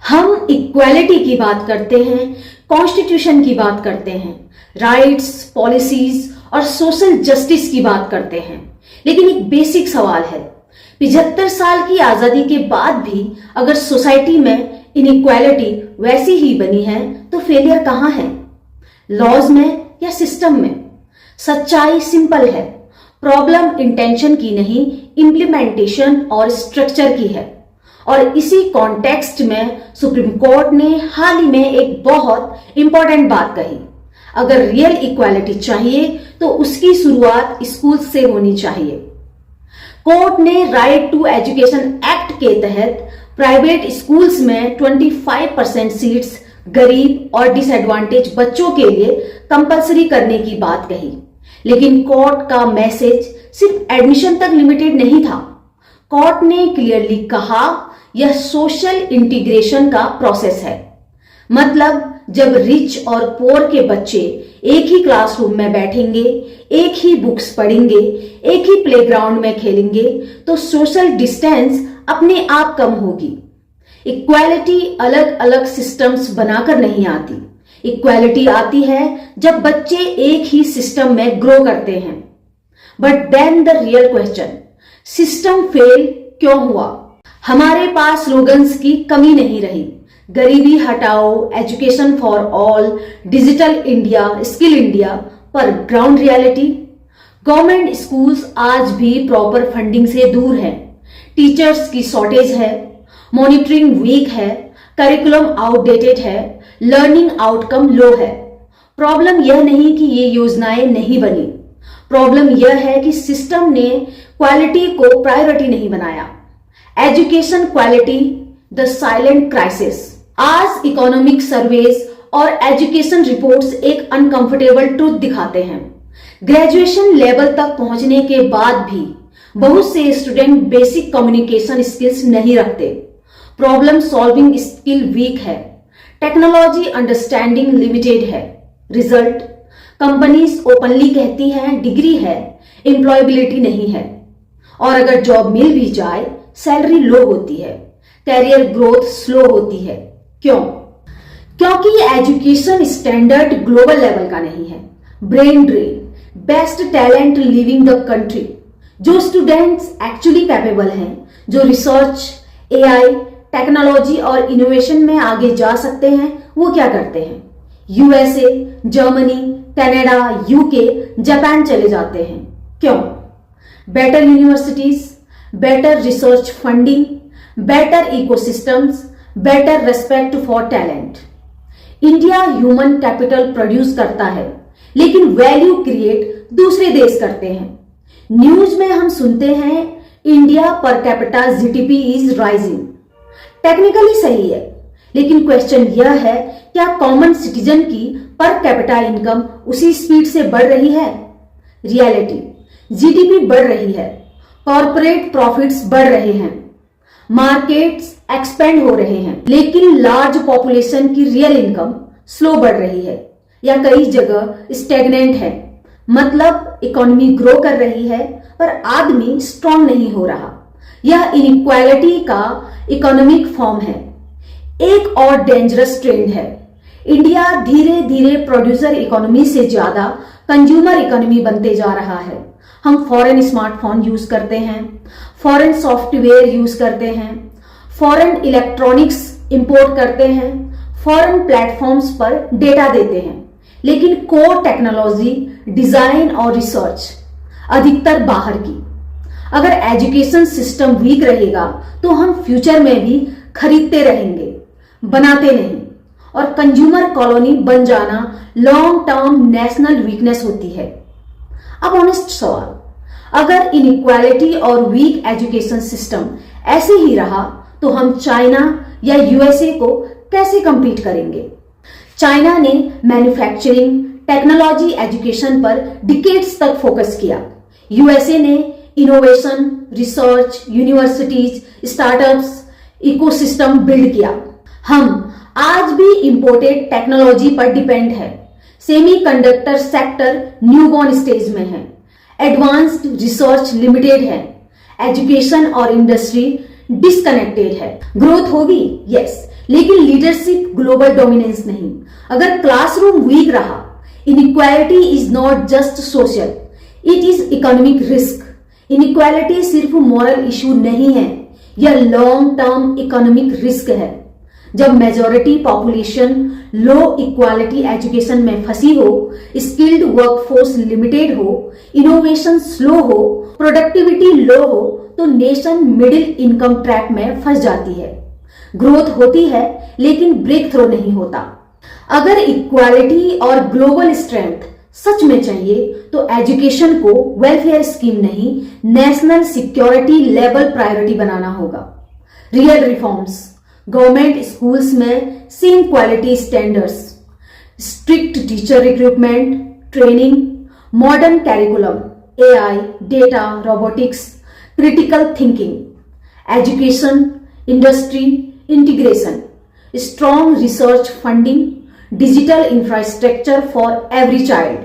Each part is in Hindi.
हम इक्वालिटी की बात करते हैं, कॉन्स्टिट्यूशन की बात करते हैं, राइट्स, पॉलिसीज और सोशल जस्टिस की बात करते हैं। लेकिन एक बेसिक सवाल है, 75 साल की आजादी के बाद भी अगर सोसाइटी में इनइक्वालिटी वैसी ही बनी है तो फेलियर कहां है? लॉज में या सिस्टम में? सच्चाई सिंपल है, प्रॉब्लम इंटेंशन की नहीं, इंप्लीमेंटेशन और स्ट्रक्चर की है। और इसी कॉन्टेक्स्ट में सुप्रीम कोर्ट ने हाल ही में एक बहुत इंपॉर्टेंट बात कही, अगर रियल इक्वालिटी चाहिए तो उसकी शुरुआत स्कूल से होनी चाहिए। कोर्ट ने राइट टू एजुकेशन एक्ट के तहत प्राइवेट स्कूल्स में 25% सीट्स गरीब और डिसएडवांटेज बच्चों के लिए कंपलसरी करने की बात कही। लेकिन कोर्ट का मैसेज सिर्फ एडमिशन तक लिमिटेड नहीं था। कोर्ट ने क्लियरली कहा यह सोशल इंटीग्रेशन का प्रोसेस है। मतलब जब रिच और पोर के बच्चे एक ही क्लासरूम में बैठेंगे, एक ही बुक्स पढ़ेंगे, एक ही प्लेग्राउंड में खेलेंगे तो सोशल डिस्टेंस अपने आप कम होगी। इक्वालिटी अलग अलग सिस्टम्स बनाकर नहीं आती। इक्वालिटी आती है जब बच्चे एक ही सिस्टम में ग्रो करते हैं। But then the real question, system fail क्यों हुआ? हमारे पास स्लोगन्स की कमी नहीं रही, गरीबी हटाओ, education for all, digital India, skill India, पर ग्राउंड रियलिटी? गवर्नमेंट स्कूल्स आज भी प्रॉपर फंडिंग से दूर हैं, टीचर्स की शॉर्टेज है, मॉनिटरिंग वीक है, करिकुलम आउटडेटेड है, लर्निंग आउटकम लो है। प्रॉब्लम यह नहीं कि ये योजनाएं नहीं बनी, प्रॉब्लम यह है कि सिस्टम ने क्वालिटी को प्रायोरिटी नहीं बनाया। Education quality the silent crisis. आज इकोनॉमिक सर्वेज और एजुकेशन रिपोर्ट्स एक अनकंफर्टेबल ट्रूथ दिखाते हैं। ग्रेजुएशन लेवल तक पहुंचने के बाद भी बहुत से स्टूडेंट बेसिक कम्युनिकेशन स्किल्स नहीं रखते, प्रॉब्लम सॉल्विंग स्किल वीक है, टेक्नोलॉजी अंडरस्टैंडिंग लिमिटेड है। रिजल्ट, कंपनीज ओपनली कहती हैं डिग्री है, एम्प्लॉयबिलिटी नहीं है। और अगर जॉब मिल भी जाए सैलरी लो होती है, कैरियर ग्रोथ स्लो होती है। क्यों? क्योंकि एजुकेशन स्टैंडर्ड ग्लोबल लेवल का नहीं है। Brain drain, best talent living the country. जो स्टूडेंट्स एक्चुअली कैपेबल हैं, जो रिसर्च, एआई, टेक्नोलॉजी और इनोवेशन में आगे जा सकते हैं, वो क्या करते हैं? USA, Germany, Canada, UK, Japan चले जाते हैं। क्यों? Better universities, better research funding, better ecosystems, better respect for talent. India human capital produce करता है, लेकिन वैल्यू क्रिएट दूसरे देश करते हैं। न्यूज में हम सुनते हैं India per capita GDP is rising. Technically सही है, लेकिन क्वेश्चन यह है क्या कॉमन सिटीजन की पर कैपिटा इनकम उसी स्पीड से बढ़ रही है? रियलिटी, जीडीपी बढ़ रही है, कॉर्पोरेट प्रॉफिट्स बढ़ रहे हैं, मार्केट्स एक्सपेंड हो रहे हैं, लेकिन लार्ज पॉपुलेशन की रियल इनकम स्लो बढ़ रही है या कई जगह स्टेगनेंट है। मतलब इकोनॉमी ग्रो कर रही है पर आदमी स्ट्रांग नहीं हो रहा। यह इनइक्वालिटी का इकोनॉमिक फॉर्म है। एक और डेंजरस ट्रेंड है, इंडिया धीरे धीरे प्रोड्यूसर इकोनॉमी से ज्यादा कंज्यूमर इकोनॉमी बनते जा रहा है। हम फॉरेन स्मार्टफोन यूज करते हैं, फॉरेन सॉफ्टवेयर यूज करते हैं, फॉरेन इलेक्ट्रॉनिक्स इंपोर्ट करते हैं, फॉरेन प्लेटफॉर्म्स पर डेटा देते हैं, लेकिन कोर टेक्नोलॉजी, डिजाइन और रिसर्च अधिकतर बाहर की। अगर एजुकेशन सिस्टम वीक रहेगा तो हम फ्यूचर में भी खरीदते रहेंगे, बनाते नहीं, और कंज्यूमर कॉलोनी बन जाना लॉन्ग टर्म नेशनल वीकनेस होती है। अब ऑनेस्ट सवाल, अगर इनइक्वालिटी और वीक एजुकेशन सिस्टम ऐसे ही रहा तो हम चाइना या यूएसए को कैसे compete करेंगे? चाइना ने मैन्युफैक्चरिंग, टेक्नोलॉजी, एजुकेशन पर डिकेड्स तक फोकस किया। यूएसए ने innovation, research, universities, startups, ecosystem build किया। हम आज भी इंपोर्टेड टेक्नोलॉजी पर डिपेंड है। सेमीकंडक्टर सेक्टर न्यूबॉर्न स्टेज में है, एडवांस्ड रिसर्च लिमिटेड है, एजुकेशन और इंडस्ट्री डिस्कनेक्टेड है। ग्रोथ होगी, यस, लेकिन लीडरशिप ग्लोबल डोमिनेंस नहीं। अगर क्लासरूम वीक रहा, inequality is not just social, it is economic risk. Inequality सिर्फ मॉरल इशू नहीं है, यह लॉन्ग टर्म इकोनॉमिक रिस्क है। जब मेजॉरिटी पॉपुलेशन लो इक्वालिटी एजुकेशन में फंसी हो, स्किल्ड वर्कफोर्स लिमिटेड हो, इनोवेशन स्लो हो, प्रोडक्टिविटी लो हो, तो नेशन मिडिल इनकम ट्रैप में फंस जाती है। ग्रोथ होती है लेकिन ब्रेक थ्रू नहीं होता। अगर इक्वालिटी और ग्लोबल स्ट्रेंथ सच में चाहिए तो एजुकेशन को वेलफेयर स्कीम नहीं, नेशनल सिक्योरिटी लेवल प्रायोरिटी बनाना होगा। रियल रिफॉर्म्स, गवर्नमेंट स्कूल्स में same quality standards, strict teacher recruitment, training, modern curriculum, AI, data, robotics, critical thinking, education industry integration, strong research funding, digital infrastructure for every child,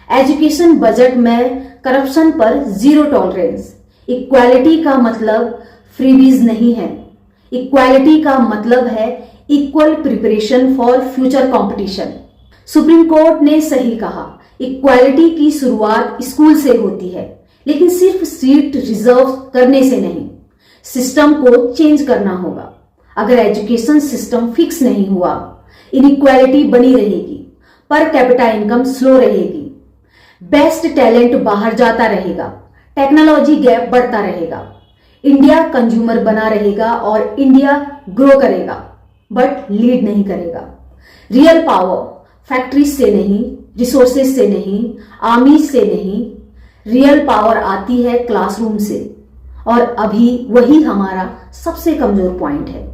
education budget में करप्शन पर जीरो टॉलरेंस। इक्वालिटी का मतलब फ्रीबीज नहीं है, इक्वालिटी का मतलब है equal preparation for future competition. Supreme court ने सही कहा, इक्वालिटी की शुरुआत स्कूल से होती है, लेकिन सिर्फ सीट रिजर्व करने से नहीं, सिस्टम को चेंज करना होगा। अगर एजुकेशन सिस्टम फिक्स नहीं हुआ, इनइक्वालिटी बनी रहेगी, पर कैपिटा इनकम स्लो रहेगी, बेस्ट टैलेंट बाहर जाता रहेगा, टेक्नोलॉजी गैप बढ़ता रहेगा, इंडिया कंज्यूमर बना रहेगा और इंडिया ग्रो करेगा बट लीड नहीं करेगा। रियल पावर फैक्ट्रीज से नहीं, रिसोर्सेज से नहीं, आर्मी से नहीं, रियल पावर आती है क्लासरूम से, और अभी वही हमारा सबसे कमजोर पॉइंट है।